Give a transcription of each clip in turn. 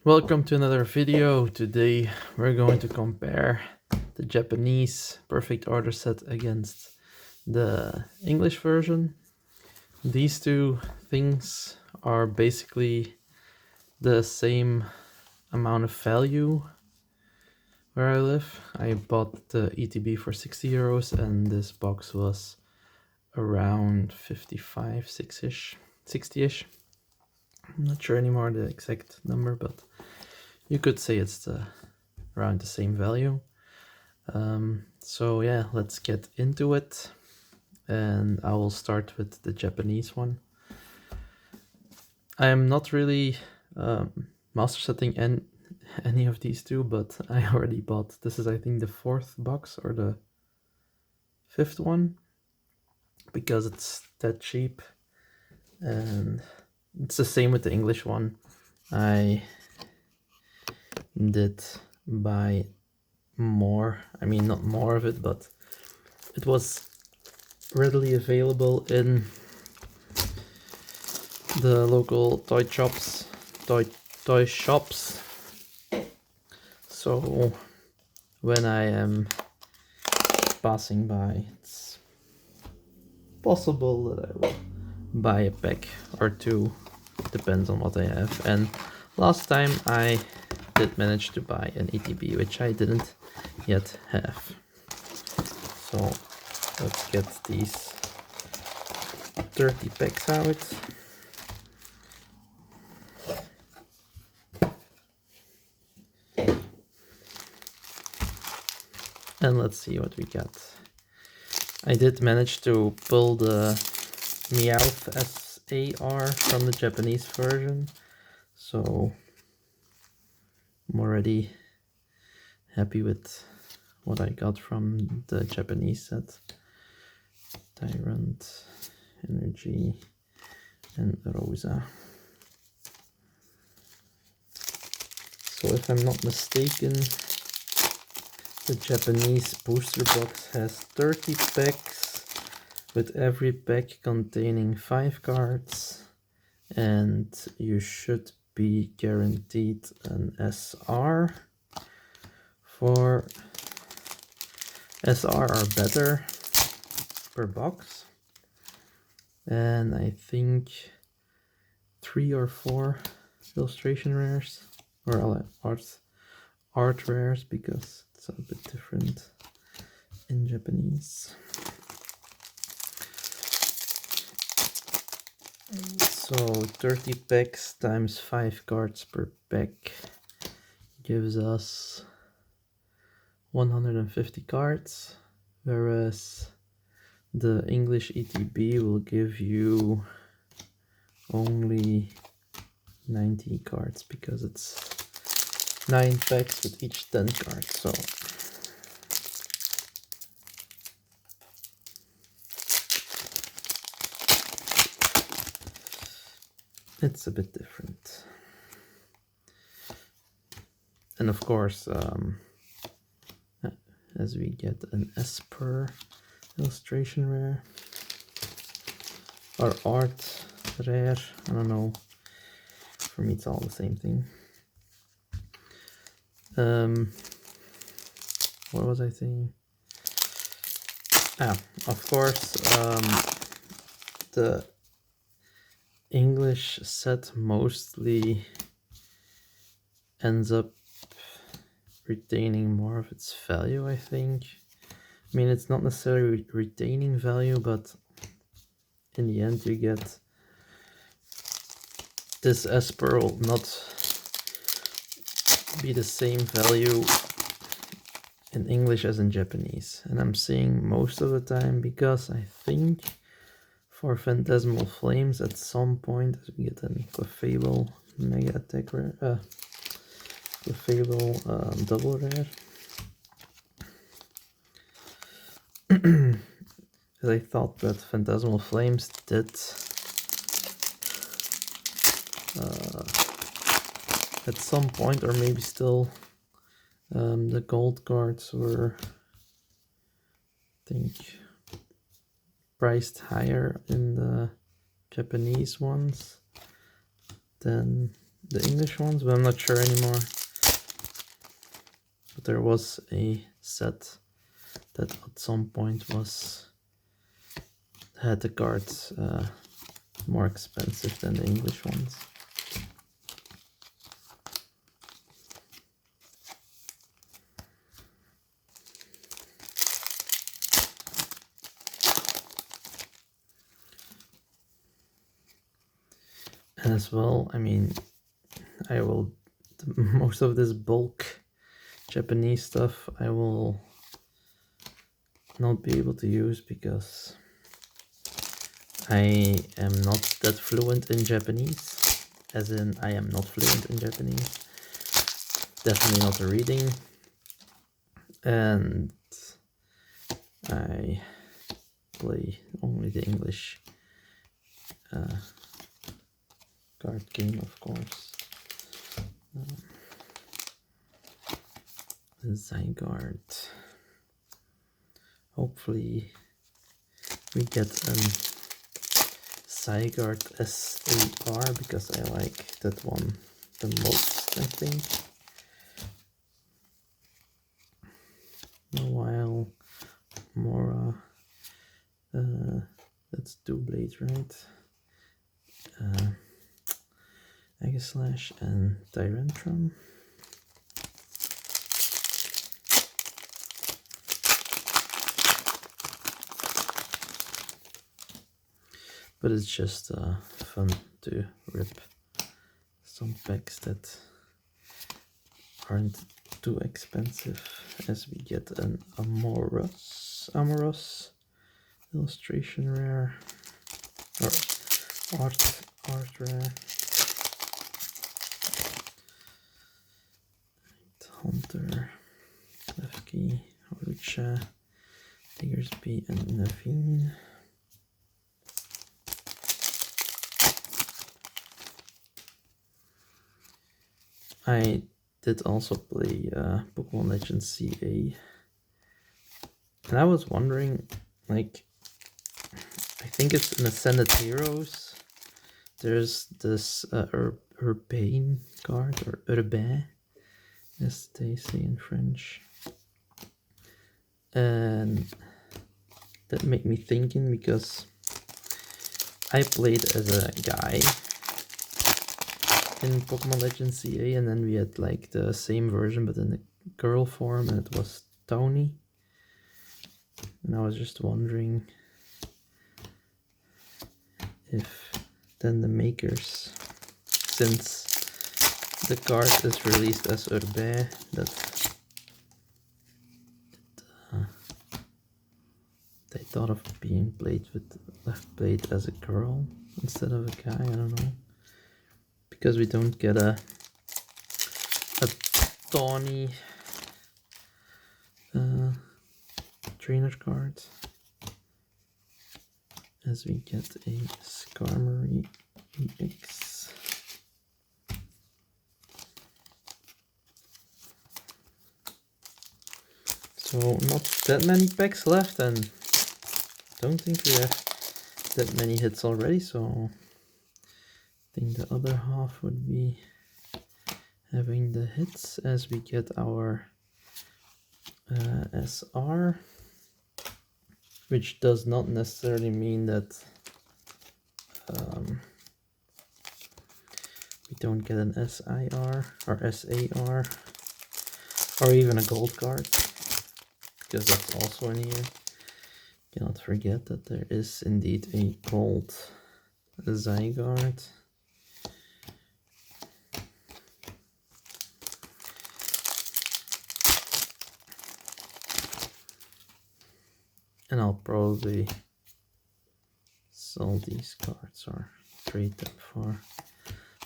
Welcome to another video. Today we're going to compare the Japanese perfect order set against the English version. These two things are basically the same amount of value where I live. I bought the ETB for 60 euros and this box was around 55, 6-ish, 60-ish. I'm not sure anymore the exact number, but you could say it's around the same value. So yeah, let's get into it. And I will start with the Japanese one. I am not really master setting any of these two, but I already bought, this is I think the 4th box or the 5th one, because it's that cheap. And it's the same with the English one. I did buy more, I mean not more of it, but it was readily available in the local toy shops. So when I am passing by, it's possible that I will buy a pack or two, depends on what I have. And last time I did manage to buy an ETB, which I didn't yet have. So let's get these 30 packs out. And let's see what we got. I did manage to pull the Meowth SAR from the Japanese version, so I'm already happy with what I got from the Japanese set. Tyrant, Energy, and Rosa. So if I'm not mistaken, the Japanese booster box has 30 packs, with every pack containing 5 cards, and you should be guaranteed an SR. For SR or better per box, and I think 3 or 4 illustration rares, or art rares, because it's a bit different in Japanese. So 30 packs times 5 cards per pack gives us 150 cards, whereas the English ETB will give you only 90 cards, because it's 9 packs with each 10 cards. So it's a bit different. And of course, as we get an Esper illustration rare or art rare, I don't know, for me it's all the same thing. What was I saying? Of course, the English set mostly ends up retaining more of its value, I think. I mean, it's not necessarily retaining value, but in the end you get this Esper will not be the same value in English as in Japanese, and I'm saying most of the time because I think for Phantasmal Flames at some point, as we get a Clefable Mega Attack rare, Clefable double rare, as I thought that Phantasmal Flames did at some point, or maybe still, the gold cards were, I think, priced higher in the Japanese ones than the English ones, but I'm not sure anymore. But there was a set that at some point had the cards more expensive than the English ones. And as well, I mean, I will, most of this bulk Japanese stuff I will not be able to use because I am not that fluent in Japanese, as in I am not fluent in Japanese, definitely not the reading, and I play only the English card game, of course. Zygarde. Hopefully we get an Zygarde SAR because I like that one the most, I think. While Mora, that's two blades, right? Aegislash and Tyrantrum. But it's just fun to rip some packs that aren't too expensive, as we get an Amoros illustration rare, or art rare. Hunter, Lefkey, Horucha, Diggersby, and Naveen. I did also play Pokemon Legends CA, and I was wondering, like, I think it's in Ascended Heroes, there's this Urbain card, or Urbain, as they say in French, and that made me thinking, because I played as a guy in Pokemon Legends CA, and then we had like the same version but in the girl form, and it was Tony. And I was just wondering if then the makers, since the card is released as Urbain, that they thought of being played as a girl instead of a guy. I don't know, because we don't get a Tawny trainer card, as we get a Skarmory EX. So not that many packs left, and don't think we have that many hits already, so I think the other half would be having the hits as we get our SR, which does not necessarily mean that we don't get an SIR or SAR or even a gold card, because that's also in here. Cannot forget that there is indeed a gold Zygarde. And I'll probably sell these cards or trade them for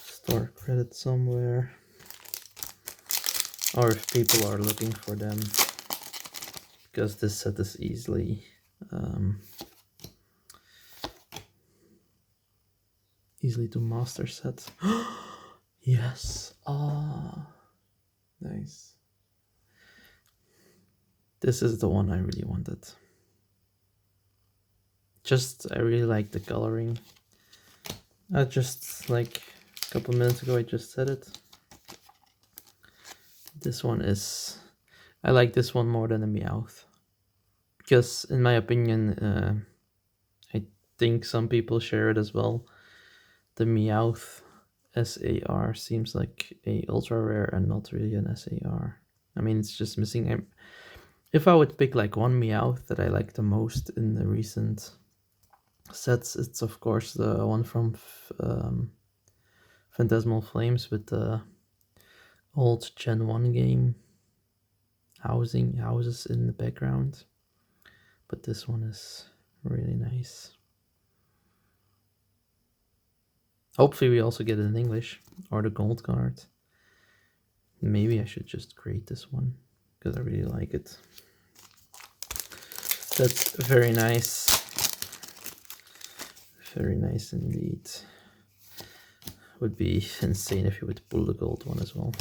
store credit somewhere, or if people are looking for them, because this set is easily to master set. Yes, nice. This is the one I really wanted. I really like the coloring. I just like A couple minutes ago I just said it. This one is... I like this one more than the Meowth. Because in my opinion, I think some people share it as well. The Meowth SAR seems like a ultra rare and not really an SAR. I mean, it's just missing. If I would pick like one Meowth that I like the most in the recent sets, it's of course the one from Phantasmal Flames with the old Gen 1 game houses in the background. But this one is really nice. Hopefully we also get it in English or the gold card. Maybe I should just create this one because I really like it. That's very nice. Very nice indeed. Would be insane if you would pull the gold one as well.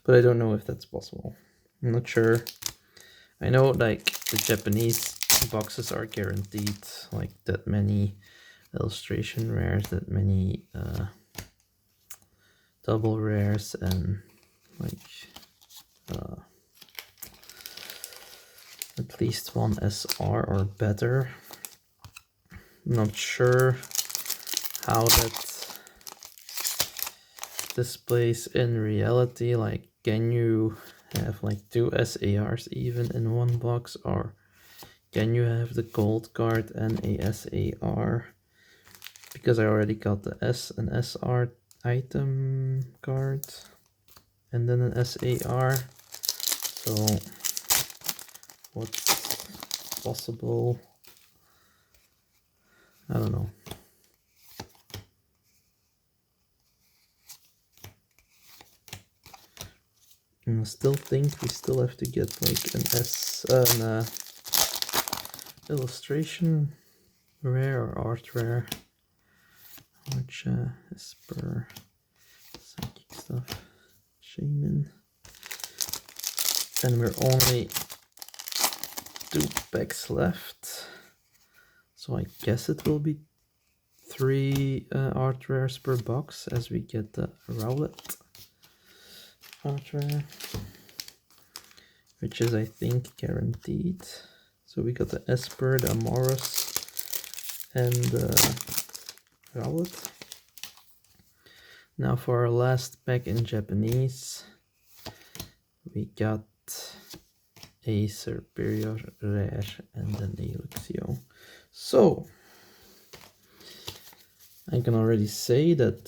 But I don't know if that's possible. I'm not sure. I know like the Japanese boxes are guaranteed like that many illustration rares, that many double rares, and like at least one SR or better. I'm not sure how that displays in reality. Like, can you have like 2 SARs even in one box, or can you have the gold card and a SAR? Because I already got the an SR item card and then an SAR. So what's possible? I don't know. And I still think we still have to get like an illustration rare or art rare, which is per psychic stuff, shaman. And we're only 2 packs left, so I guess it will be 3 art rares per box as we get the Rowlet art rare, which is I think guaranteed. So we got the Esper, the Amoros, and the Rowlet. Now for our last pack in Japanese, we got a Superior Rare and then a Luxio. So I can already say that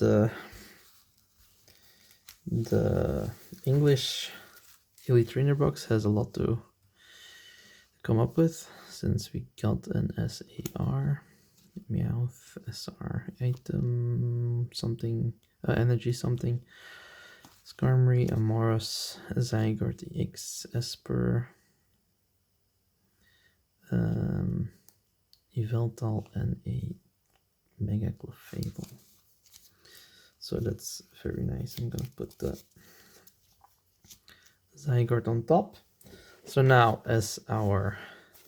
the English Elite Trainer box has a lot to come up with, since we got an SAR, Meowth, SR item, something, energy something, Skarmory, Amoros, Zygarde X, Esper, Yveltal, and a Mega Clefable. So that's very nice. I'm gonna put the Zygarde on top. So now, as our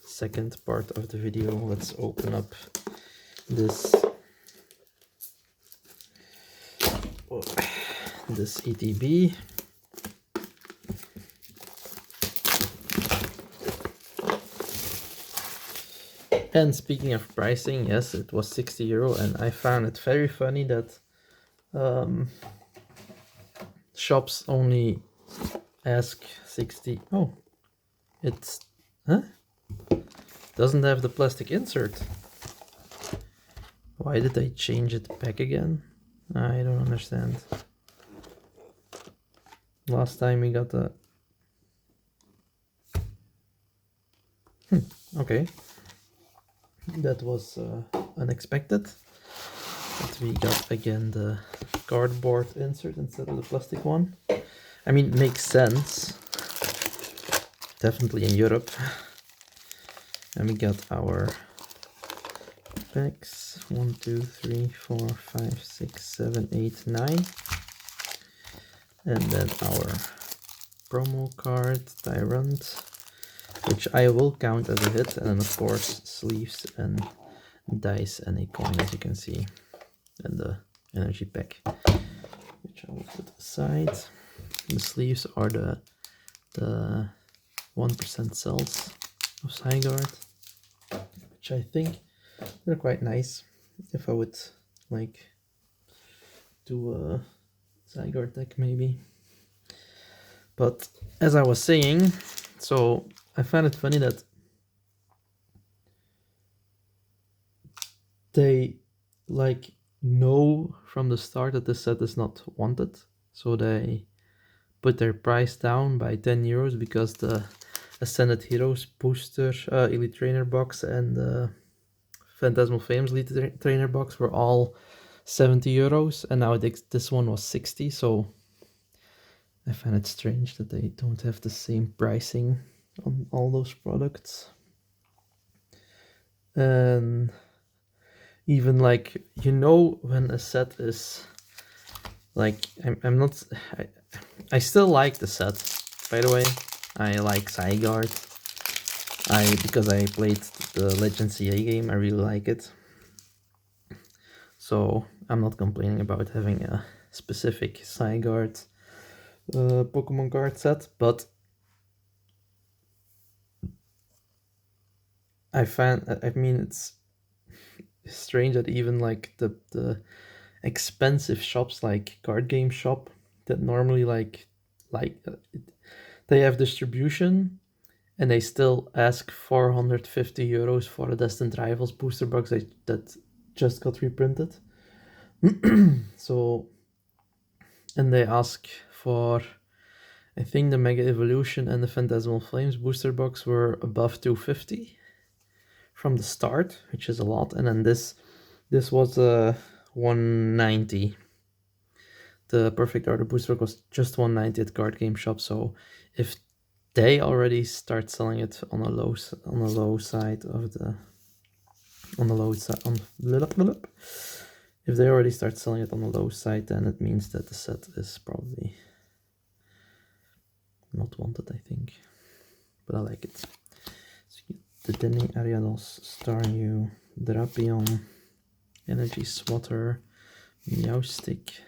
second part of the video, let's open up this ETB. And speaking of pricing, yes, it was €60, and I found it very funny that shops only ask 60. Oh, it's doesn't have the plastic insert. Why did they change it back again? I don't understand. Last time we got the okay, that was unexpected. But we got again the cardboard insert instead of the plastic one. I mean, it makes sense, definitely in Europe. And we got our packs 1, 2, 3, 4, 5, 6, 7, 8, 9, and then our promo card Tyrant, which I will count as a hit, and then of course sleeves and dice and a coin, as you can see, and the energy pack, which I will put aside. The sleeves are the 1% cells of Zygarde, which I think they're quite nice. If I would like do a Zygarde deck maybe. But as I was saying, so I find it funny that they like know from the start that the set is not wanted, so they put their price down by 10 euros because the Ascended Heroes booster Elite Trainer box and the Phantasmal Flames Elite Trainer box were all 70 euros, and now this one was 60, so I find it strange that they don't have the same pricing on all those products. And even like, you know, when a set is like, I'm not, I still like the set, by the way. I like Zygarde. Because I played the Legend CA game, I really like it. So I'm not complaining about having a specific Zygarde Pokemon card set, but I mean, it's strange that even like the expensive shops like Card Game Shop that normally they have distribution and they still ask 450 euros for a Destined Rivals booster box that just got reprinted. So, and they ask for, I think the Mega Evolution and the Phantasmal Flames booster box were above 250 from the start, which is a lot. And then this was 190. The Perfect Order booster box was just 190 at Card Game Shop. So if they already start selling it on a low side of the if they already start selling it on the low side, then it means that the set is probably not wanted, I think. But I like it. So you get the Denny, Ariados, Staryu, Drapion, Energy Swatter, Meowstic,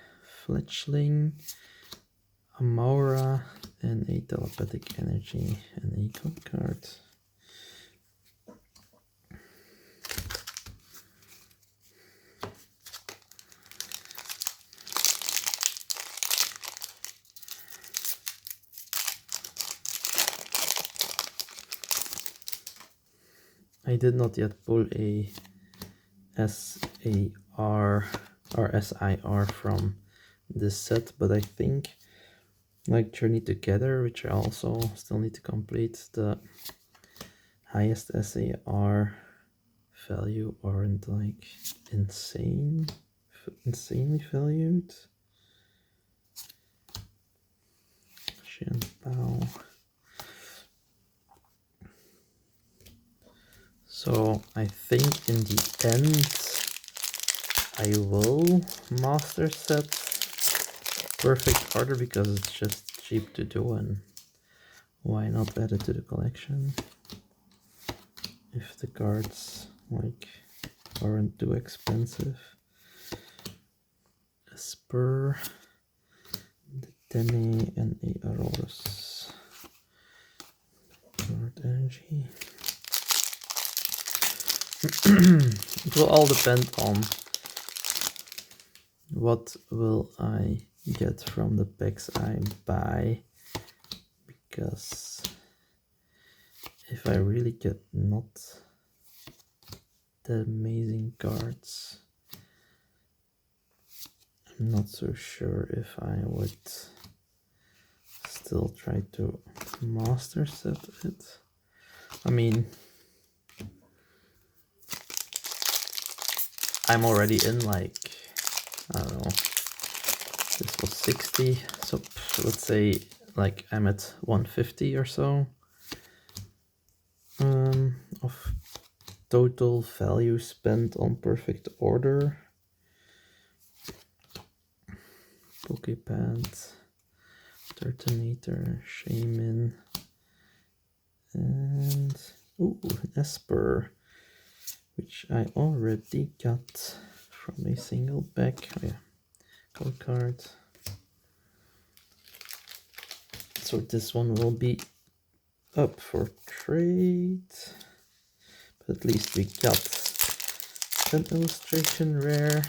Fletchling, Amaura, and a Telepathic Energy and a code card. I did not yet pull a SAR or SIR from this set, but I think like Journey Together, which I also still need to complete, the highest SAR value aren't like insanely valued. Shenpao. So I think in the end I will master set Perfect Order because it's just cheap to do, and why not add it to the collection if the cards like aren't too expensive. A Spur, the Denny, and a Aurorus. Card Energy. It will all depend on what will I get from the packs I buy, because if I really get not the amazing cards, I'm not so sure if I would still try to master set it. I mean, I'm already in like, I don't know, this was 60, so let's say like I'm at 150 or so of total value spent on Perfect Order. Pokepad, Turtonator, Shaman, and Esper, which I already got from a single pack. Oh yeah, code card. So this one will be up for trade, but at least we got an illustration rare,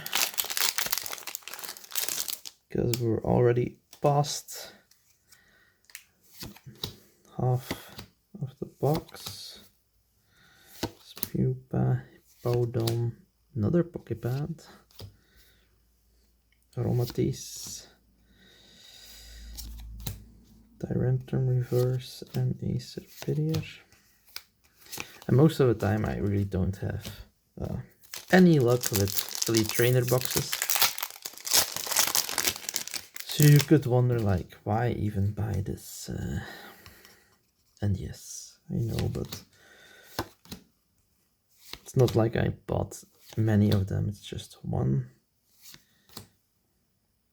because we're already past half of the box. Spupa, Powdom, another Poképad, Aromatisse, Tyrantrum Reverse, and a Serperior. And most of the time I really don't have any luck with Elite Trainer boxes. So you could wonder, like, why even buy this? And yes, I know, but it's not like I bought many of them, it's just one.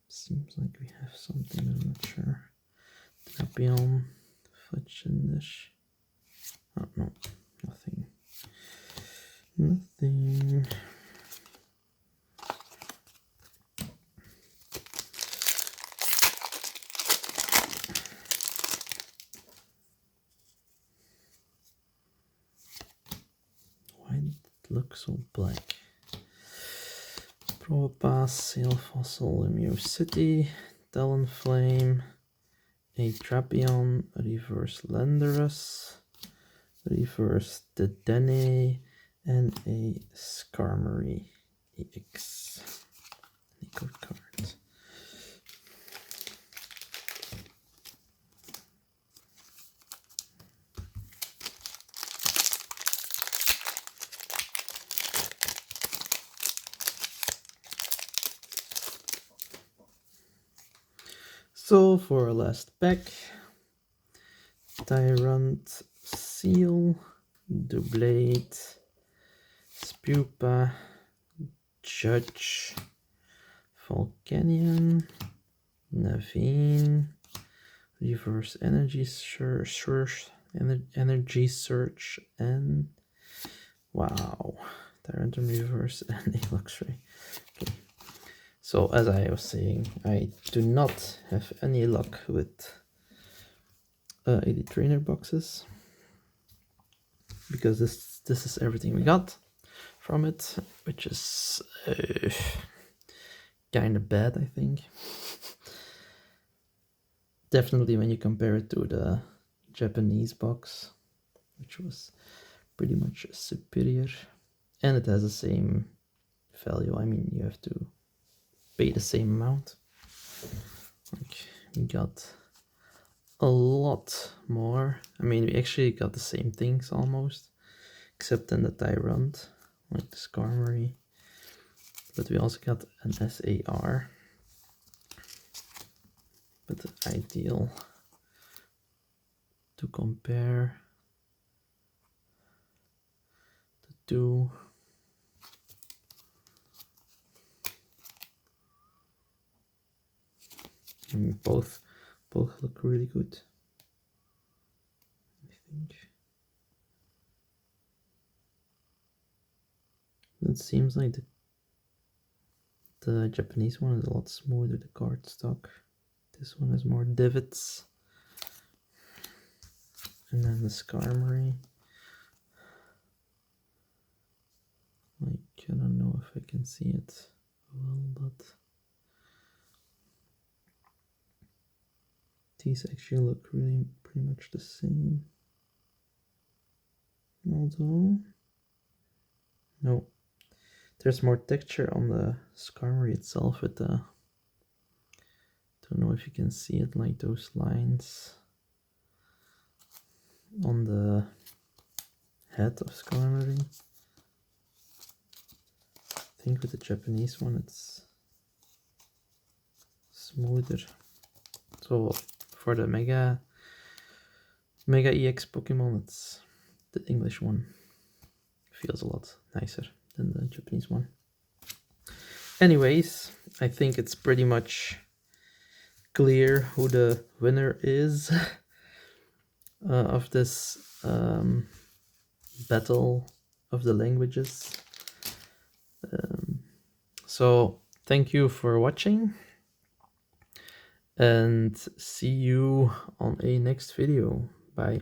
Seems like we have something, I'm not sure. Drapion, Fletchendish. Oh no, nothing. Nothing. Why did it look so black? Probopass, Sail Fossil, Emu City, Talonflame, a Drapion, a Reverse Landorus, Reverse Dedenne, and a Skarmory EX. Any code card. So for our last pack, Tyrant Seal, Doublade, Spupa, Judge, Volcanion, Naveen, Reverse Energy Search, Energy Search, and wow, Tyrantrum Reverse and a Luxray. Okay. So as I was saying, I do not have any luck with Elite Trainer boxes, because this is everything we got from it, which is kind of bad, I think. Definitely when you compare it to the Japanese box, which was pretty much superior, and it has the same value. I mean, you have to pay the same amount. Like, we got a lot more. I mean, we actually got the same things almost, except in the Tyrant, like the Skarmory. But we also got an SAR. But ideal to compare the two. I mean, both look really good, I think. It seems like the Japanese one is a lot smoother, the cardstock. This one has more divots. And then the Skarmory. Like, I don't know if I can see it well, but these actually look really pretty much the same. Although, no, there's more texture on the Skarmory itself with the, don't know if you can see it, like those lines on the head of Skarmory. I think with the Japanese one it's smoother. So for the Mega EX Pokemon, it's the English one. Feels a lot nicer than the Japanese one. Anyways, I think it's pretty much clear who the winner is of this battle of the languages. So thank you for watching. and see you on a next video. Bye.